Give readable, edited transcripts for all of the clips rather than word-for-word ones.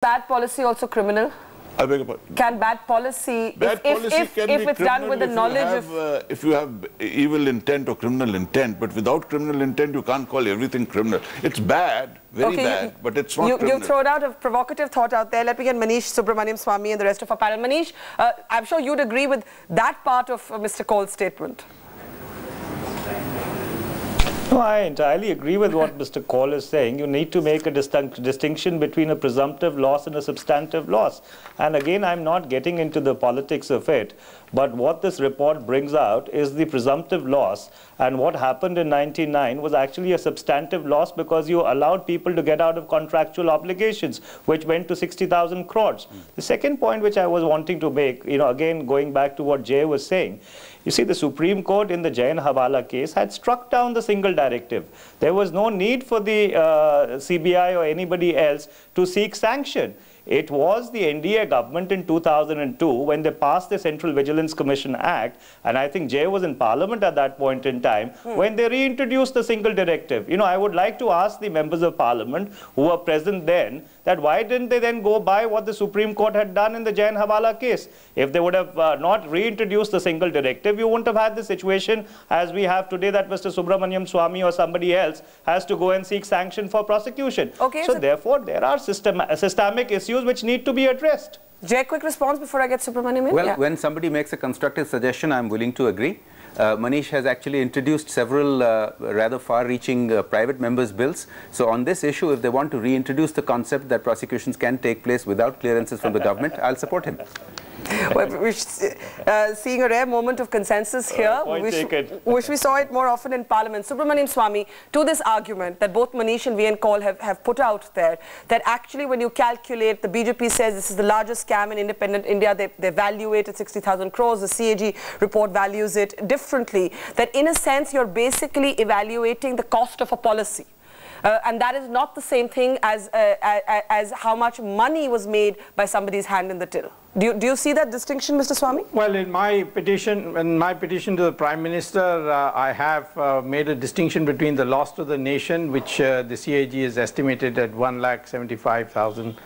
bad policy also criminal? I beg your pardon? Can bad policy, if it's done with the knowledge of... if you have evil intent or criminal intent, but without criminal intent, you can't call everything criminal. It's bad, very bad, but it's not criminal. You've thrown out a provocative thought out there. Let me get Manish Subramaniam Swamy and the rest of our panel. Manish, I'm sure you'd agree with that part of Mr. Kaul's statement. No, I entirely agree with what Mr. Kaul is saying. You need to make a distinction between a presumptive loss and a substantive loss. And again, I'm not getting into the politics of it, but what this report brings out is the presumptive loss. And what happened in 1999 was actually a substantive loss because you allowed people to get out of contractual obligations, which went to 60,000 crores. The second point which I was wanting to make, again, going back to what Jay was saying, you see, the Supreme Court in the Jain Hawala case had struck down the single directive. There was no need for the CBI or anybody else to seek sanction. It was the NDA government in 2002 when they passed the Central Vigilance Commission Act, and I think Jay was in Parliament at that point in time, when they reintroduced the single directive. I would like to ask the members of Parliament who were present then, that why didn't they then go by what the Supreme Court had done in the Jain Hawala case? If they would have not reintroduced the single directive, you wouldn't have had the situation as we have today, that Mr. Subramaniam Swamy or somebody else has to go and seek sanction for prosecution. Okay, so therefore, there are systemic issues which need to be addressed. Jay, quick response before I get Subramaniam in? Well, when somebody makes a constructive suggestion, I'm willing to agree. Manish has actually introduced several rather far-reaching private members' bills. So on this issue, if they want to reintroduce the concept that prosecutions can take place without clearances from the government, I'll support him. Well, we're seeing a rare moment of consensus here. Wish we saw it more often in Parliament. Subramaniam Swamy, to this argument that both Manish and VN Kaul have put out there, that actually when you calculate, the BJP says this is the largest scam in independent India, they value it at 60,000 crores, the CAG report values it differently, that in a sense you're basically evaluating the cost of a policy. And that is not the same thing as how much money was made by somebody's hand in the till. Do you see that distinction, Mr. Swamy? Well, in my petition to the Prime Minister, I have made a distinction between the loss to the nation, which the CAG is estimated at 1,75,000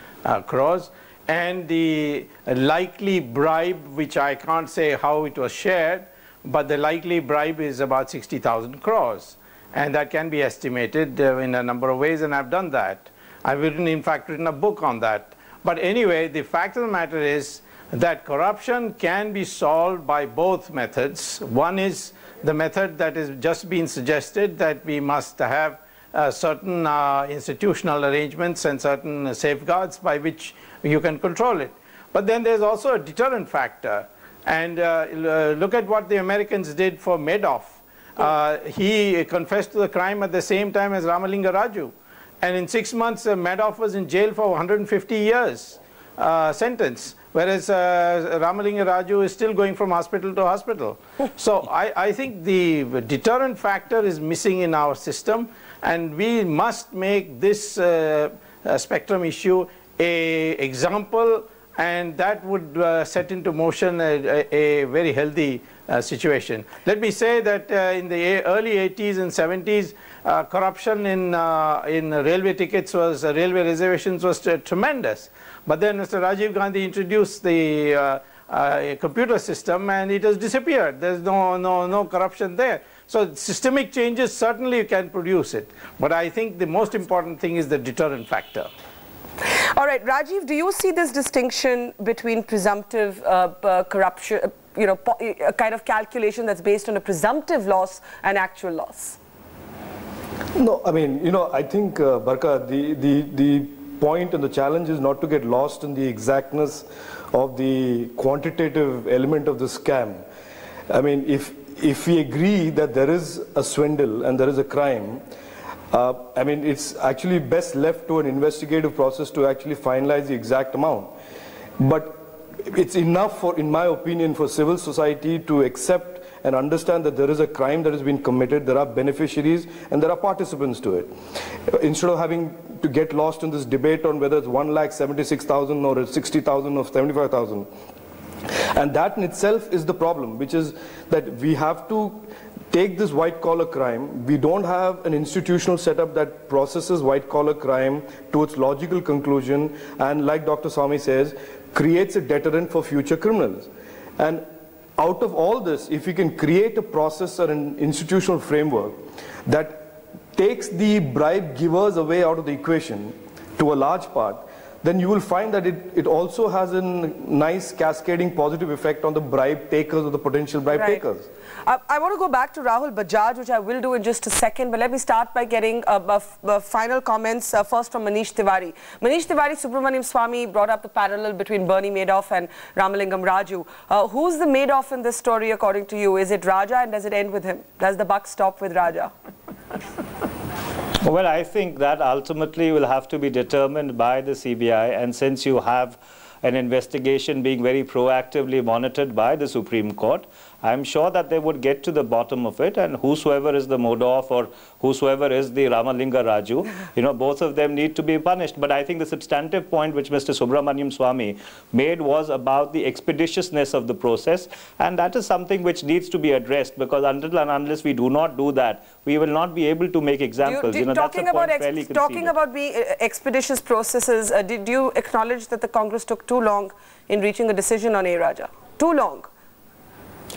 crores, and the likely bribe, which I can't say how it was shared, but the likely bribe is about 60,000 crores. And that can be estimated in a number of ways, and I've done that. I've in fact written a book on that. But anyway, the fact of the matter is that corruption can be solved by both methods. One is the method that has just been suggested, that we must have certain institutional arrangements and certain safeguards by which you can control it. But then there's also a deterrent factor. And look at what the Americans did for Madoff. He confessed to the crime at the same time as Ramalinga Raju. And in 6 months, Madoff was in jail for 150 years sentence, whereas Ramalinga Raju is still going from hospital to hospital. So I think the deterrent factor is missing in our system, and we must make this spectrum issue an example, and that would set into motion a very healthy situation. Let me say that in the early 80s and 70s, corruption in railway tickets was, railway reservations was tremendous. But then Mr. Rajiv Gandhi introduced the computer system, and it has disappeared. There's no corruption there. So systemic changes, certainly you can produce it. But I think the most important thing is the deterrent factor. All right, Rajiv, do you see this distinction between presumptive corruption, a kind of calculation that's based on a presumptive loss and actual loss? No, I mean, I think, Barka, the point and the challenge is not to get lost in the exactness of the quantitative element of the scam. I mean, if we agree that there is a swindle and there is a crime, I mean, it's actually best left to an investigative process to actually finalize the exact amount. But it's enough for, in my opinion, for civil society to accept and understand that there is a crime that has been committed, there are beneficiaries, and there are participants to it. Instead of having to get lost in this debate on whether it's 1,76,000 or it's 60,000 or 75,000. And that in itself is the problem, which is that we have to take this white-collar crime. We don't have an institutional setup that processes white-collar crime to its logical conclusion, and like Dr. Swamy says, creates a deterrent for future criminals. And out of all this, if we can create a process or an institutional framework that takes the bribe givers away out of the equation to a large part, then you will find that it also has a nice cascading positive effect on the bribe takers or the potential bribe takers. I want to go back to Rahul Bajaj, which I will do in just a second, but let me start by getting final comments first from Manish Tiwari. Manish Tiwari, Subramaniam Swamy brought up the parallel between Bernie Madoff and Ramalingam Raju. Who's the Madoff in this story according to you? Is it Raja, and does it end with him? Does the buck stop with Raja? Well, I think that ultimately will have to be determined by the CBI, and since you have an investigation being very proactively monitored by the Supreme Court, I'm sure that they would get to the bottom of it, and whosoever is the Madoff or whosoever is the Ramalinga Raju, you know, both of them need to be punished. But I think the substantive point which Mr. Subramaniam Swamy made was about the expeditiousness of the process, and that is something which needs to be addressed, because until and unless we do not do that, we will not be able to make examples. Talking about being expeditious processes, did you acknowledge that the Congress took too long in reaching a decision on A. Raja? Too long?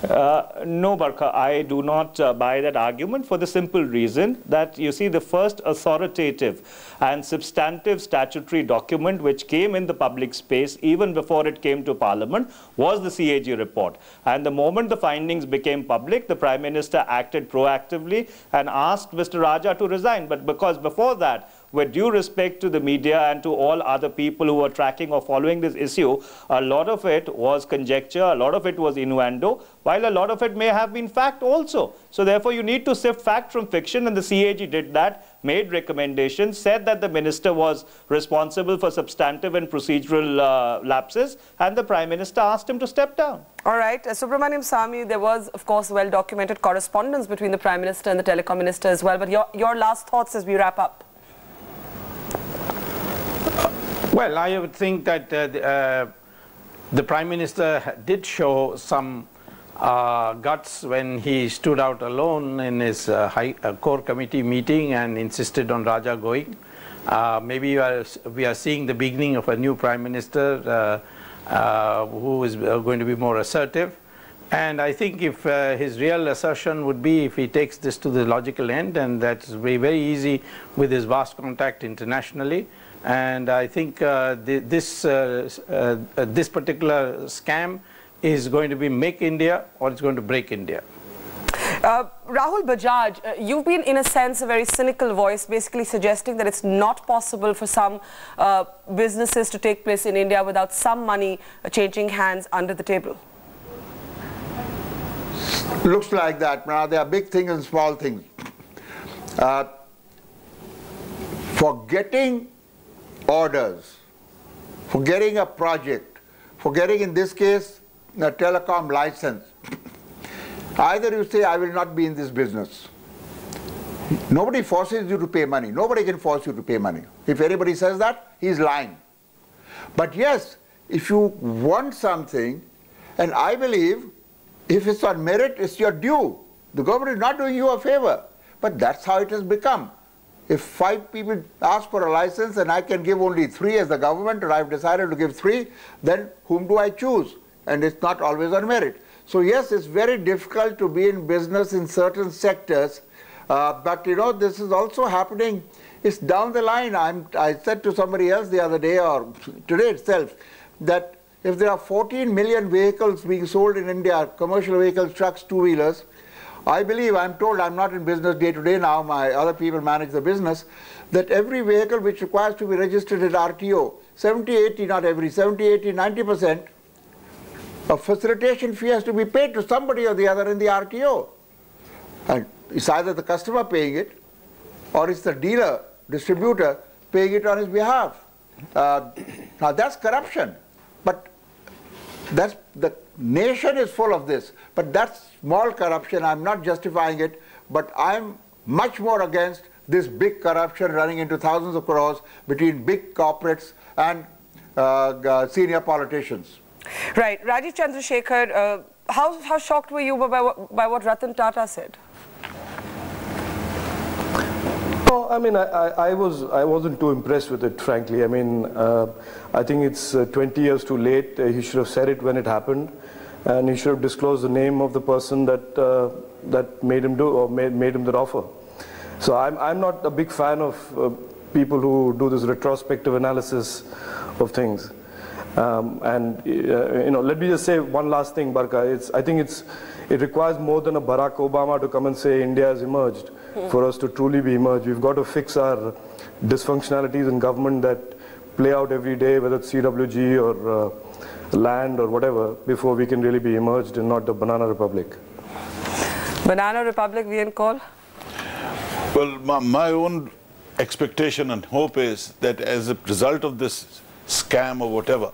No, Barkha, I do not buy that argument for the simple reason that, you see, the first authoritative and substantive statutory document which came in the public space even before it came to Parliament was the CAG report. And the moment the findings became public, the Prime Minister acted proactively and asked Mr. Raja to resign. But because before that, with due respect to the media and to all other people who were tracking or following this issue, a lot of it was conjecture, a lot of it was innuendo, while a lot of it may have been fact also. So therefore you need to sift fact from fiction, and the CAG did that, made recommendations, said that the minister was responsible for substantive and procedural lapses, and the Prime Minister asked him to step down. All right. Subramaniam Swamy, there was, of course, well-documented correspondence between the Prime Minister and the Telecom Minister as well. But your last thoughts as we wrap up. Well, I would think that the Prime Minister did show some guts when he stood out alone in his core committee meeting and insisted on Raja going. Maybe we are seeing the beginning of a new Prime Minister who is going to be more assertive. And I think if his real assertion would be if he takes this to the logical end, and that's very easy with his vast contact internationally. And I think this particular scam is going to be make India or it's going to break India. Rahul Bajaj, you've been in a sense a very cynical voice, basically suggesting that it's not possible for some businesses to take place in India without some money changing hands under the table. Looks like that. Now, there are big things and small things. For getting orders, for getting a project, for getting, in this case, a telecom license, either you say, I will not be in this business. Nobody forces you to pay money. Nobody can force you to pay money. If anybody says that, he's lying. But yes, if you want something, and I believe if it's on merit, it's your due. The government is not doing you a favor. But that's how it has become. If 5 people ask for a license and I can give only 3 as the government, or I've decided to give 3, then whom do I choose? And it's not always on merit. So yes, it's very difficult to be in business in certain sectors. But you know, this is also happening. It's down the line. I said to somebody else the other day, or today itself, that if there are 14 million vehicles being sold in India, commercial vehicles, trucks, two-wheelers, I believe, I'm told, I'm not in business day to day now, my other people manage the business, that every vehicle which requires to be registered at RTO, 70, 80, not every, 70, 80, 90% of facilitation fee has to be paid to somebody or the other in the RTO. And it's either the customer paying it, or it's the dealer, distributor, paying it on his behalf. Now that's corruption. But that's, the nation is full of this, but that's small corruption. I'm not justifying it, but I'm much more against this big corruption running into thousands of crores between big corporates and senior politicians. Right. Rajiv Chandrasekhar, how shocked were you by what Ratan Tata said? No, I mean, I wasn't too impressed with it, frankly. I mean, I think it's 20 years too late. He should have said it when it happened, and he should have disclosed the name of the person that made him do or made him that offer. So I'm not a big fan of people who do this retrospective analysis of things. You know, let me just say one last thing, Barka. I think it requires more than a Barack Obama to come and say India has emerged for us to truly be emerged. We've got to fix our dysfunctionalities in government that play out every day, whether it's CWG or land or whatever, before we can really be emerged and not the Banana Republic. Banana Republic, VN call? Well, my own expectation and hope is that as a result of this scam or whatever,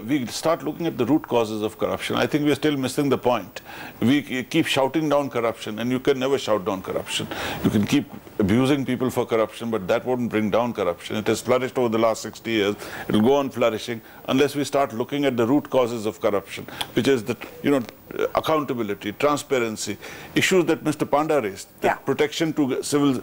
we start looking at the root causes of corruption. I think we're still missing the point. We keep shouting down corruption, and you can never shout down corruption. You can keep abusing people for corruption, but that won't bring down corruption. It has flourished over the last 60 years. It will go on flourishing unless we start looking at the root causes of corruption, which is that, you know, accountability, transparency, issues that Mr. Panda raised, that protection to civil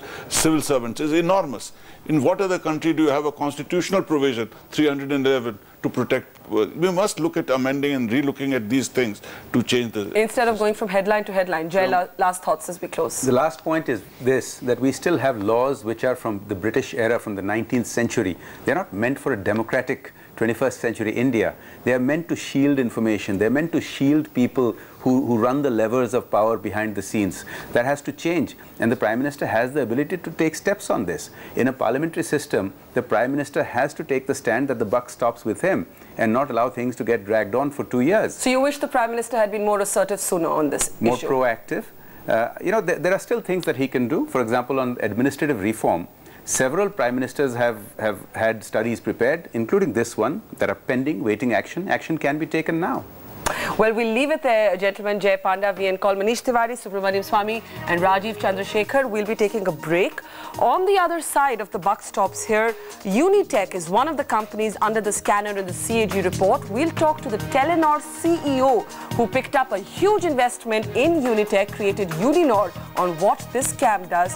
servants is enormous. In what other country do you have a constitutional provision, 311, to protect? We must look at amending and re-looking at these things to change the... Instead of going from headline to headline. Jay, last thoughts as we close. The last point is this, that we still have laws which are from the British era, from the 19th century. They're not meant for a democratic 21st century India. They are meant to shield information. They're meant to shield people who run the levers of power behind the scenes. That has to change. And the Prime Minister has the ability to take steps on this. In a parliamentary system, the Prime Minister has to take the stand that the buck stops with him and not allow things to get dragged on for 2 years. So you wish the Prime Minister had been more assertive sooner on this issue? More proactive. You know, there are still things that he can do. For example, on administrative reform, several Prime Ministers have had studies prepared, including this one, that are pending, waiting action. Action can be taken now. Well, we'll leave it there, gentlemen. Jay Panda, VN Call, Manish Tiwari, Subramaniam Swamy and Rajiv Chandrasekhar. We'll be taking a break. On the other side of the buck stops here, Unitech is one of the companies under the scanner in the CAG report. We'll talk to the Telenor CEO who picked up a huge investment in Unitech, created Uninor, on what this scam does.